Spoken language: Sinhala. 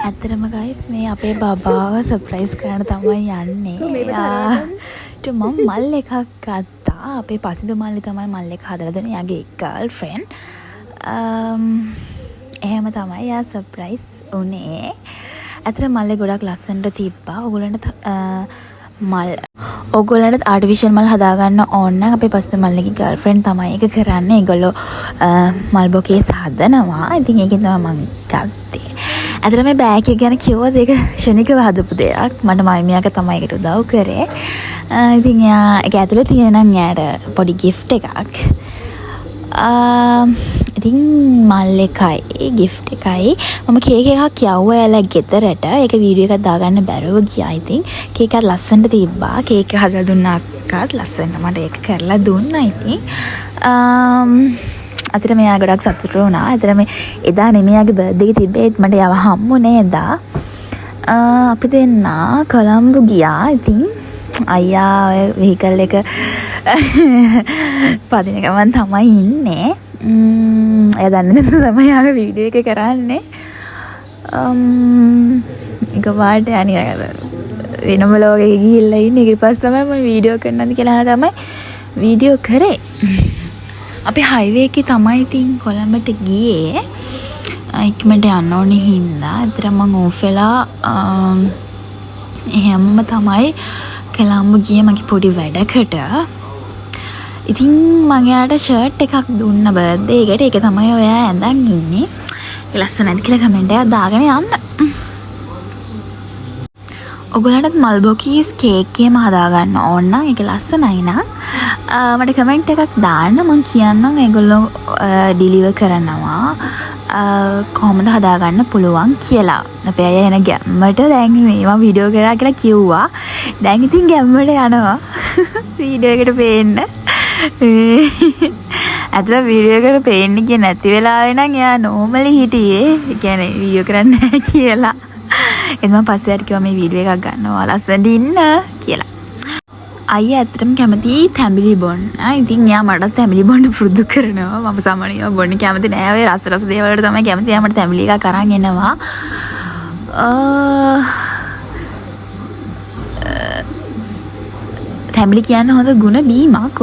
ඇත්තටම ගයිස් මේ අපේ බබාව සර්ප්‍රයිස් කරන්න තමයි යන්නේ. මම මල් එකක් ගත්තා. අපේ පසිදු මල්ලි තමයි මල් එක හදලා දුන්නේ. යාගේ ගර්ල්ෆ්‍රෙන්ඩ්. එහෙම තමයි යා සර්ප්‍රයිස් උනේ. ඇත්තටම මල්ලේ ගොඩක් ලස්සනට තිබ්බා. ඔයගොල්ලන්ට ආටිෆිෂල් මල් හදාගන්න ඕන නම් අපේ පස්සේ මල්ලිගේ ගර්ල්ෆ්‍රෙන්ඩ් තමයි ඒක කරන්නේ. ඒගොල්ලෝ මල් බොකේස් හදනවා. ඉතින් ඒකෙන් තමයි මම ගත්තේ. ඇත්තට මේ බෑග් එක ගැන කිව්වොත් ඒක ශනිකව හදපු දෙයක්. මට මයිමියාක තමයි ඒකට උදව් කරේ. ඉතින් ඒක ඇතුලේ තියෙන නම් යාට පොඩි gift එකක්. ඉතින් මල් එකයි gift එකයි මම කේක් එකක් යවුවා යාලා ගෙදරට. ඒක වීඩියෝ එකක් දාගන්න බැරුව ගියා. ඉතින් කේක් එක ලස්සනට තිබ්බා. කේක් එක හදලා දුන්න අක්කාත් ලස්සනට මට ඒක කරලා දුන්නා. ඉතින් අතට මෙයා ගොඩක් සතුටු වුණා. අතට මේ එදා නෙමෙයාගේ බර්ත්ඩේ එක තිබ්බේ. මට යව හම්බුනේ එදා. අපි දෙන්න කොළඹ ගියා. ඉතින් අයියා ඔය වෙහිකල් එක පදින ගමන් තමයි ඉන්නේ. එයා දන්නේ නැතුව තමයි යාගේ වීඩියෝ එක කරන්නේ. එකපාරට යන්නේ වෙනම ලෝකෙක ගිහිල්ලා ඉන්නේ. ඊට පස්සේ තමයි මම වීඩියෝ කරන්නද කියලා අහලා තමයි වීඩියෝ කරේ. අපි හයිවේ එකේ තමයි ඉතින් කොළඹට ගියේ. ඉක්මනට යන්න ඕනේ හින්දා. ඒතර මම ඕෆ් වෙලා එහෙම තමයි කොළඹ ගියේ මගේ පොඩි වැඩකට. ඉතින් මම එයාට ෂර්ට් එකක් දුන්න බර්ත්ඩේ එකට. ඒක තමයි ඔයා ඇඳන් ඉන්නේ. ඒ ලස්සන නැති කියලා කමෙන්ට් එකක් දාගෙන යන්න. ඔයගොල්ලන්ටත් මල් බොකීස් කේක් එකම හදාගන්න ඕන නම් ඒක ලස්සනයි නම් මට කමෙන්ට් එකක් දාන්න. මම කියන්නම් ඒගොල්ලෝ ඩිලිවර් කරනවා කොහොමද හදාගන්න පුළුවන් කියලා. අපේ අය එන ගැම්මට දැන් මේවා වීඩියෝ කරා කියලා කිව්වා. දැන් ඉතින් ගැම්මට යනවා වීඩියෝ එකට පේන්න. අතලා වීඩියෝ එකට පේන්න කිය නැති වෙලාවේ නම් එයා නෝමලි හිටියේ. ඒ කියන්නේ වීඩියෝ කරන්නේ නැහැ කියලා. එතන පස්සේ හරි කිව්වා මේ වීඩියෝ එකක් ගන්නවා ලස්සනට ඉන්න කියලා. අයියා ඇත්තටම කැමති තැඹිලි බොන්න. ඉතින් එයා මටත් තැඹිලි බොන්න පුරුදු කරනවා. මම සාමාන්‍යයෙන් බොන්න කැමති නෑ. ඔය රස දේවල් වලට තමයි කැමති. එයා මට තැඹිලි එකක් අරන් එනවා. තැඹිලි කියන්නේ හොඳ ගුණ බීමක්.